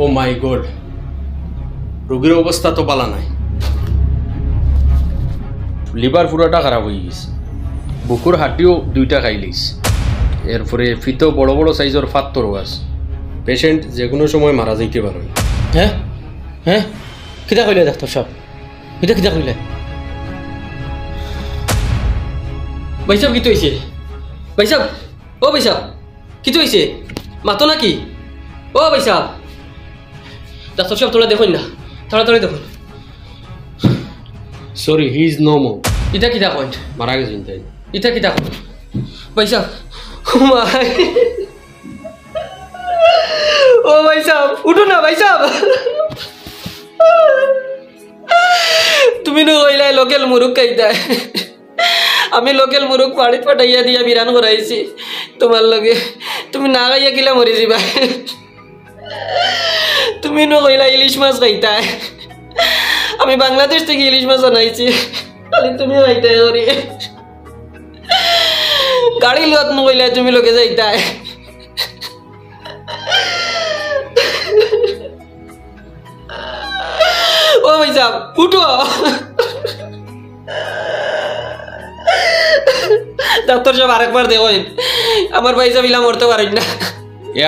ও মাই god, রোগীর অবস্থা তো পালা নাই। লিভার পুরোটা খারাপ হয়ে গেছে, বুকুর হাড্ডিও দুইটা খাইলিস, এরপরে ফিতেও বড় বড় সাইজের ফাত্তরও আছে। পেশেন্ট যে কোনো সময় মারা যাইতে পারে। হ্যাঁ হ্যাঁ, কিতা কইলে ডাক্তার সাহেব? এটা কিতা কইলে? ভাই সাহেব কিতো হয়েছে? ভাই সাহেব, ও ভাই সাহেব কিতো হয়েছে? মাতো নাকি? ও ভাই সাহেব, ডাক্তার সাহেব তোরা দেখুন না, তাড়াতাড়ি দেখুন। Sorry, he is no more. এটা কিতা কইন? মারা গেছেন তাই? এটা কিতা কইন? ভাই সাহেব, ও ভাই সাহেব উঠো না ভাই সাহেব। তুমি নো কইলাই লোকাল মুরুখ খাইতাই, আমি লোকাল মুরুখ পাড়িত পাঠাইয়া দিয়া বিরান করাইছি তোমার লগে, তুমি না খাইয়া কিলা মরি যাবা। তুমি নো কইলা ইলিশ মাছ খাইতাই, আমি বাংলাদেশ থেকে ইলিশ মাছ আনাইছি, খালি তুমি খাইতাই করি। গাড়ি লত নো কইলা তুমি লগে যাইতাই। ও ভাই সাহেব উঠো। ডাক্তার সাহেব আরেকবার দেখেন, আমার ভাই সাহেব ইলা মরতে পারেন না।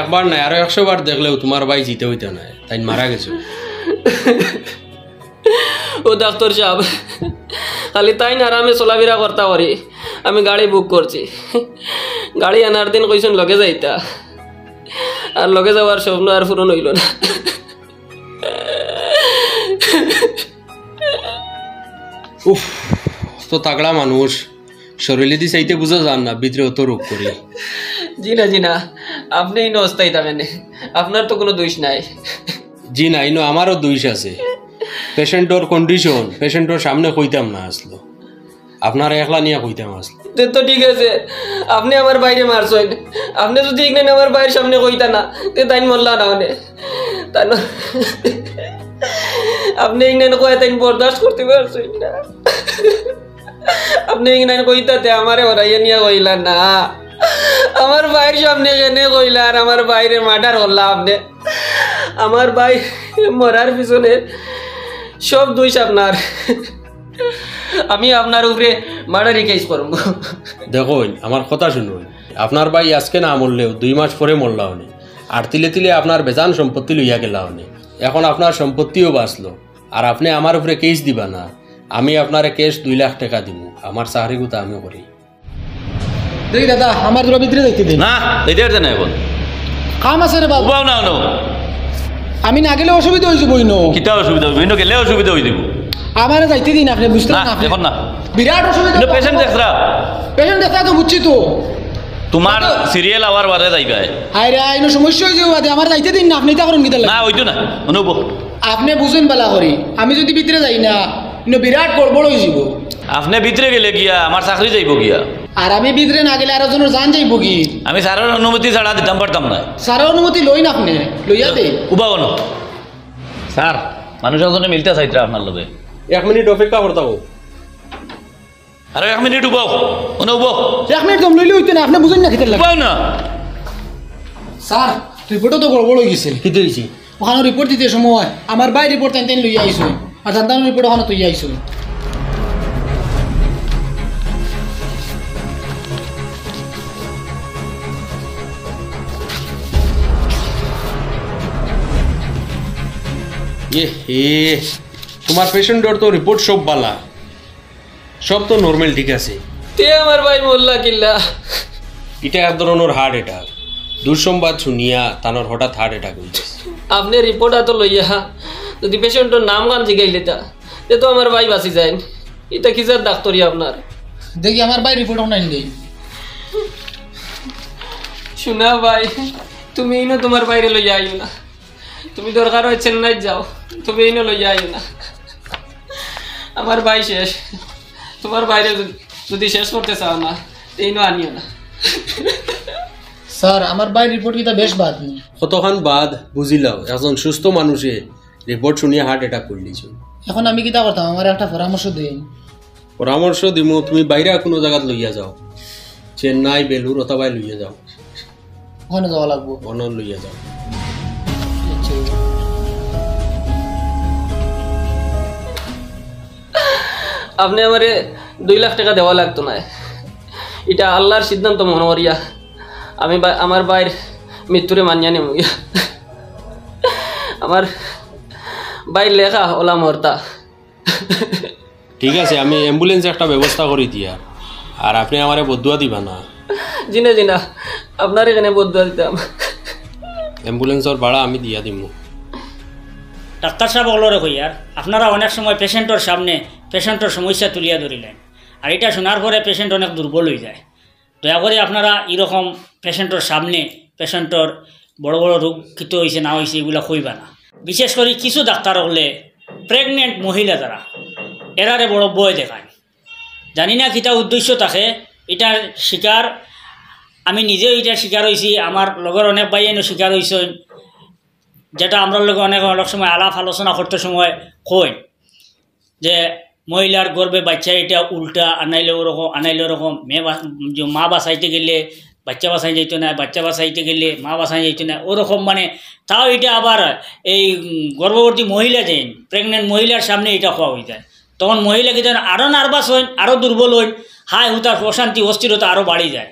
একবার নাই, আরো 100 বার দেখলেও তোমার ভাই জিতে হইতে নাই, তাই মারা গেছে। ও ডাক্তার সাহেব, খালি তাই না আরামে চলাফেরা করতে পারি, আমি গাড়ি বুক করছি। গাড়ি আনার দিন কইছেন লগে যাইতা, আর লগে যাওয়ার স্বপ্ন আর পূরণ হইল না। উফ, তো তাগড়া মানুষ, শরীরে দি চাইতে বুঝা যান না, ভিতরে অত রোগ করি। জি না, আপনি ইনো অস্থায়ী থাকেন, আপনার তো কোনো দোষ নাই। জি না, ইনো আমারও দোষ আছে। পেশেন্টর কন্ডিশন পেশেন্টর সামনে কইতাম না আসলো, আপনার একলা নিয়ে কইতাম আসলো। তো ঠিক আছে, আপনি আমার বাইরে মারছেন, আপনি যদি এখানে আমার বাইরের সামনে কইতা না তে তাই মরলা না মানে তাই না, আপনি এখানে কয়ে তাই বরদাস্ত করতে পারছেন না। আপনি এখানে কইতাতে আমারে ওরাইয়া নিয়ে কইলা না, আমার বাইরের সামনে এখানে কইলা আর আমার বাইরে মার্ডার করলা আপনি। আমার ভাই মরার পিছনে সব দোষ আপনার, আমি আপনার উপরে মার্ডারি কেস করব। দেখুন আমার কথা শুনুন, আপনার ভাই আজকে না মরলেও 2 মাস পরে মরলা হনে, আর তিলে তিলে আপনার বেজান সম্পত্তি লইয়া গেলা হনে। এখন আপনার সম্পত্তিও বাঁচলো, আর আপনি আমার উপরে কেস দিবা না, আমি আপনার কেস 2 লাখ টাকা দিব, আমার চাকরি গুতা আমি করি। দেখি দাদা, আমার দুটো ভিতরে দেখতে দিন না, এটা না এখন কাম আছে রে বাবু। না না, আমি না গেলে অসুবিধা হয়ে যাবো। কিতা অসুবিধা হইব? গেলে অসুবিধা হয়ে দিব। আমার যাইতে দিন, আপনি বুঝতে না এখন না, বিরাট অসুবিধা। পেশেন্ট দেখরা, পেশেন্ট দেখা তো বুঝছি তো, তোমার সিরিয়াল আবার বাদে যাইবে। হায় রে, আইনো সমস্যা হয়ে যাবে বাদে, আমার যাইতে দিন না, আপনি তা করুন কিতা লাগে। না ওইতো না, অনুব আপনি বুঝুন বেলা করি, আমি যদি ভিতরে যাই না বিরাট গড়বড় হয়ে যাব। আপনি ভিতরে গেলে গিয়া আমার চাকরি যাইব গিয়া, আর আমি ভিতরে না গেলে আরো জনের জান যাইব কি। আমি স্যারের অনুমতি ছাড়া দিতাম পারতাম না। স্যারের অনুমতি লই না, আপনি লইয়া দে। উবা বল স্যার, মানুষ একজনে মিলতে চাইতে আপনার লগে। 1 মিনিট অপেক্ষা করতে হবে। আরে 1 মিনিট উবাও, অনুব 1 মিনিট দম লইলে হইতে না, আপনি বুঝুন না কিতা লাগে। উবাও না স্যার, রিপোর্টও তো গড়বড় হয়ে গেছে। কি দিয়েছি ওখানে রিপোর্ট দিতে সময় আমার ভাই রিপোর্ট তেন লইয়া আইসো, আর জানতাম রিপোর্ট ওখানে তুই আইসো। তোমার পেশেন্টর তো রিপোর্ট সব বালা, সব তো নর্মাল ঠিক আছে। তে আমার ভাই মোল্লা কিল্লা, এটা এক ধরনের হার্ট অ্যাটাক। দুঃসংবাদ শুনিয়া তানোর হঠাৎ হার্ট অ্যাটাক হয়েছে। আপনি রিপোর্ট এত লইয়া যদি পেশেন্টের নাম গান জিগাইলে তা তো আমার ভাই বাঁচি যায়। এটা কি যার ডাক্তারি আপনার? দেখি আমার ভাই রিপোর্ট অনলাইন দেই। শোনা ভাই, তুমি ইনো তোমার বাইরে লইয়া আইও না, তুমি দরকার হয় চেন্নাই যাও, তুমি ইনো লইয়া আইও না। আমার ভাই শেষ, তোমার বাইরে যদি শেষ করতে চাও না ইনো আনিও না। স্যার, আমার ভাই রিপোর্ট কিটা বেশ বাদ নি। কতক্ষণ বাদ বুঝিলাম, একজন সুস্থ মানুষে রিপোর্ট শুনিয়া হার্ট অ্যাটাক করলিছ। এখন আমি কিটা করতাম, আমার একটা পরামর্শ দিন। পরামর্শ দিমু, তুমি বাইরে কোনো জায়গাত লইয়া যাও, চেন্নাই বেলুর অথবা লইয়া যাও, ওখানে যাওয়া লাগবো। অন্য লইয়া যাও। আচ্ছা। আপনি আমারে 2 লাখ টাকা দেওয়া লাগতো না, এটা আল্লাহর সিদ্ধান্ত মনে করিয়া আমি আমার ভাইয়ের মৃত্যুরে মানিয়া নিম। আমার ভাইয়ের লেখা ওলা মর্তা। ঠিক আছে, আমি অ্যাম্বুলেন্স একটা ব্যবস্থা করে দিয়া, আর আপনি আমারে বদুয়া দিবা না। জিনা জিনা আপনার এখানে বদুয়া দিতাম। অ্যাম্বুলেন্সের ভাড়া আমি দিয়া দিব। ডাক্তার সাহেব ওগুলোরে কইয়ার আপনারা অনেক সময় পেশেন্টর সামনে পেশেন্টর সমস্যা তুলিয়া ধরিলেন, আর এটা শোনার পরে পেশেন্ট অনেক দুর্বল হয়ে যায়। দয়া করে আপনারা এরকম পেশেন্টর সামনে পেশেন্টর বড় বড় রোগ কীত হয়েছে না হয়েছে এগুলো কইবা না। বিশেষ করে কিছু ডাক্তার হলে প্রেগনেন্ট মহিলা যারা এরারে বড় বয় দেখায়, জানি না কিতা উদ্দেশ্য থাকে। এটার শিকার আমি নিজেও এটার শিকার হয়েছি, আমার লগের অনেক ভাই এনে শিকার হয়েছেন, যেটা আমরা লোক অনেক সময় আলাপ আলোচনা করতে সময় কই যে মহিলার গর্ভে বাচ্চা এটা উল্টা আনাইলে ওরকম মা বাঁচাইতে গেলে বাচ্চা বাঁচাই যাইতো না, বাচ্চা বাঁচাইতে গেলে মা বাঁচাই যাইতো না, ওরকম মানে। তাও এটা আবার এই গর্ভবতী মহিলা যে প্রেগনেন্ট মহিলার সামনে এটা খাওয়া হয়ে যায়, তখন মহিলা কিন্তু আরও নার্ভাস হন, আরও দুর্বল হন, হায় হুতার অশান্তি অস্থিরতা আরও বাড়ি যায়,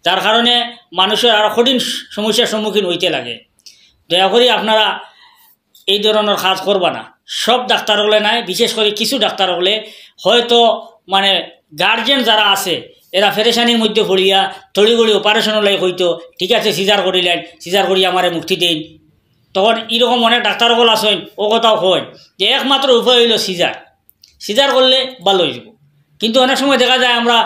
যার কারণে মানুষের আরও কঠিন সমস্যার সম্মুখীন হইতে লাগে। দয়া করে আপনারা এই ধরনের কাজ করবা না। সব ডাক্তার হলে নাই, বিশেষ করে কিছু ডাক্তার হলে হয়তো মানে গার্জেন যারা আছে এরা ফেরেশানির মধ্যে পড়িয়া তড়িগড়ি অপারেশন হলে হইতো ঠিক আছে সিজার করিলেন, সিজার করি আমারে মুক্তি দিন। তখন এরকম অনেক ডাক্তার হল আসেন, ও কথাও হয় যে একমাত্র উপায় হইল সিজার করলে ভালো হয়ে যাব। কিন্তু অনেক সময় দেখা যায় আমরা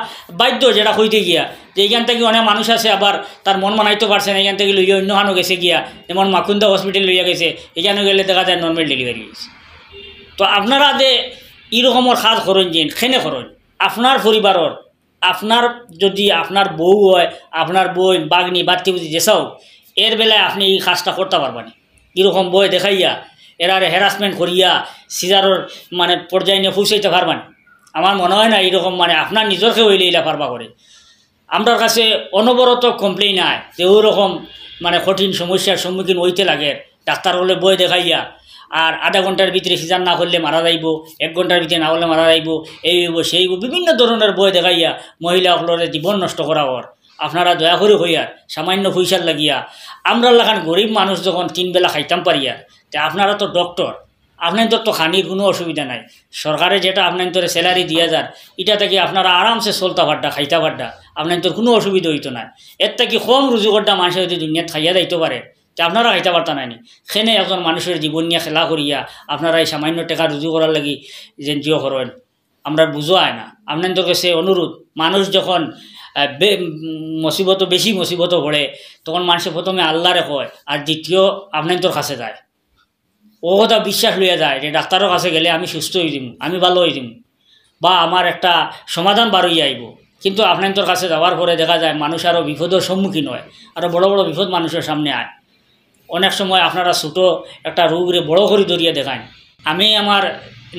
বাধ্য যেটা হইতে গিয়া যে এইখান থেকে অনেক মানুষ আছে আবার তার মন মানাইতে পারছে না, এখান থেকে লইয়া অন্যখানো গেছে গিয়া, যেমন মাকুন্দা হসপিটাল লইয়া গেছে, এখানে গেলে দেখা যায় নর্মাল ডেলিভারি হয়েছে। তো আপনারা যে এরকমের কাজ করেন যে খেনে করেন আপনার পরিবারের, আপনার যদি আপনার বউ হয়, আপনার বোন বাগনি বাড়তি বুঝি যেসাও এর বেলায় আপনি এই কাজটা করতে পারবেন। এরকম বই দেখাইয়া এরারে হ্যারাসমেন্ট করিয়া সিজারের মানে পর্যায়ে নিয়ে পৌঁছাইতে পারবেন। আমার মনে হয় না এইরকম মানে আপনার নিজরকে হইলে এলা পারবা করে। আমার কাছে অনবরত কমপ্লেইন আয় যে ওইরকম মানে কঠিন সমস্যার সম্মুখীন হইতে লাগে। ডাক্তার হলে বই দেখাইয়া আর আধা ঘন্টার ভিতরে সিজার না করলে মারা যাইব, 1 ঘন্টার ভিতরে না হলে মারা যাইব, এই হইব সেই বিভিন্ন ধরনের বই দেখাইয়া মহিলাগুলোর জীবন নষ্ট করা হওয়ার। আপনারা দয়া করে হইয়ার সামান্য পয়সার লাগিয়া আমরা লাগান গরিব মানুষ যখন 3 বেলা খাইতাম পারিয়া, তে আপনারা তো ডক্টর, আপনাদের তো খানির কোনো অসুবিধা নাই। সরকারে যেটা আপনাদের স্যালারি দিয়া যান এটা থেকে আপনারা আরামসে চলতা পাড্ডা খাইতা পাড্ডা, আপনাদের কোনো অসুবিধা হইতো না। এর থেকে কম রুজুগরটা মানুষের যদি দুনিয়াত খাইয়া যাইতে পারে তে আপনারা খাইতে পারতা নানি। সেনে একজন মানুষের জীবন নিয়ে খেলা করিয়া আপনারা এই সামান্য টাকা রুজু করার লাগি যে জিও করেন আমরা বুঝো হয় না। আপনাদের কাছে অনুরোধ, মানুষ যখন বেশি মুসিবত পড়ে তখন মানুষে প্রথমে আল্লাহরে কয় আর দ্বিতীয় আপনাদের কাছে যায়। ও কথা বিশ্বাস লইয়া যায় যে ডাক্তারের কাছে গেলে আমি সুস্থ হয়ে যাব, আমি ভালো হয়ে যাব, বা আমার একটা সমাধান বার হইয়া আইব। কিন্তু আপনাদের কাছে যাওয়ার পরে দেখা যায় মানুষ আরও বিপদের সম্মুখীন হয়, আরও বড় বড় বিপদ মানুষের সামনে আয়। অনেক সময় আপনারা ছোটো একটা রোগরে বড় করে ধরিয়ে দেখায়। আমি আমার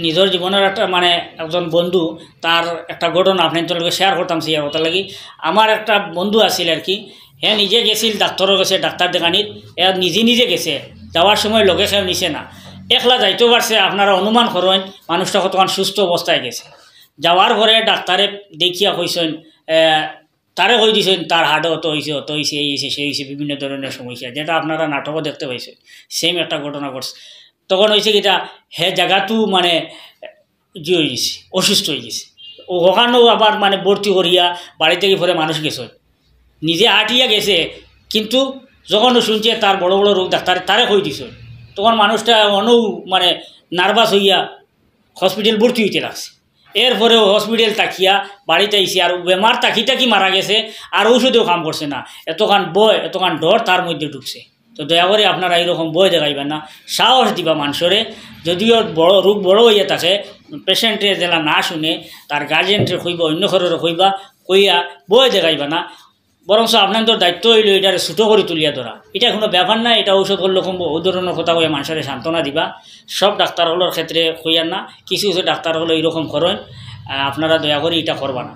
নিজের জীবনের একটা মানে একজন বন্ধু তার একটা ঘটনা আপনাদের লগে শেয়ার করতাম। সেই কথা লাগি আমার একটা বন্ধু আছিল আর কি, হ্যাঁ নিজে গেছিল ডাক্তারও গেছে, ডাক্তার দেখানির নিজে গেছে, যাওয়ার সময় লগে খেয়ে নিছে না, একলা যাইতেও পারছে। আপনারা অনুমান করেন মানুষটা কতক্ষণ সুস্থ অবস্থায় গেছে। যাওয়ার পরে ডাক্তারে দেখিয়া কইছেন, তারে কই দিয়েছেন তার হার্টে অত হয়েছে এই হয়েছে সেই হয়েছে বিভিন্ন ধরনের সমস্যা, যেটা আপনারা নাটকও দেখতে পাইছেন। সেম একটা ঘটনা ঘটছে। তখন হয়েছে কিটা হে জায়গাটো মানে যে হয়ে গেছে, অসুস্থ হয়ে গেছে। ওখানেও আবার মানে ভর্তি করিয়া বাড়ি থেকে পরে মানুষ গেছে, নিজে হাঁটিয়া গেছে, কিন্তু যখন শুনছে তার বড় বড় রোগ ডাক্তার তারে কই দিছে, তখন মানুষটা অনৌ মানে নার্ভাস হইয়া হসপিটাল ভর্তি হইতে লাগছে। এরপরেও হসপিটাল তাকিয়া বাড়িতে আইসি, আর বেমার তাকি মারা গেছে, আর ঔষধেও কাম করছে না। এতখান বয় এতখান ডর তার মধ্যে ঢুকছে। তো দয়া করে আপনারা এইরকম বই দেখাইবেন না, সাহস দিবা মানুষরে। যদিও বড় রোগ বড় হইয়া থাকে, পেশেন্টে যেটা না শুনে তার গার্জেনরে কইবা, অন্য ঘরেরও কইবা, কইয়া বই দেখাইবা না। বরঞ্চ আপনাদের দায়িত্ব হইল এটারে ছোটো করে তুলিয়া ধরা। এটা কোনো ব্যাপার না, এটা ঔষধ করলে কমবো, ওই ধরনের কথা কয়ে মানুষের সান্ত্বনা দিবা। সব ডাক্তারগুলোর ক্ষেত্রে কইয়ার না, কিছু কিছু ডাক্তারগুলো এইরকম করেন, আপনারা দয়া করে এটা করবা না।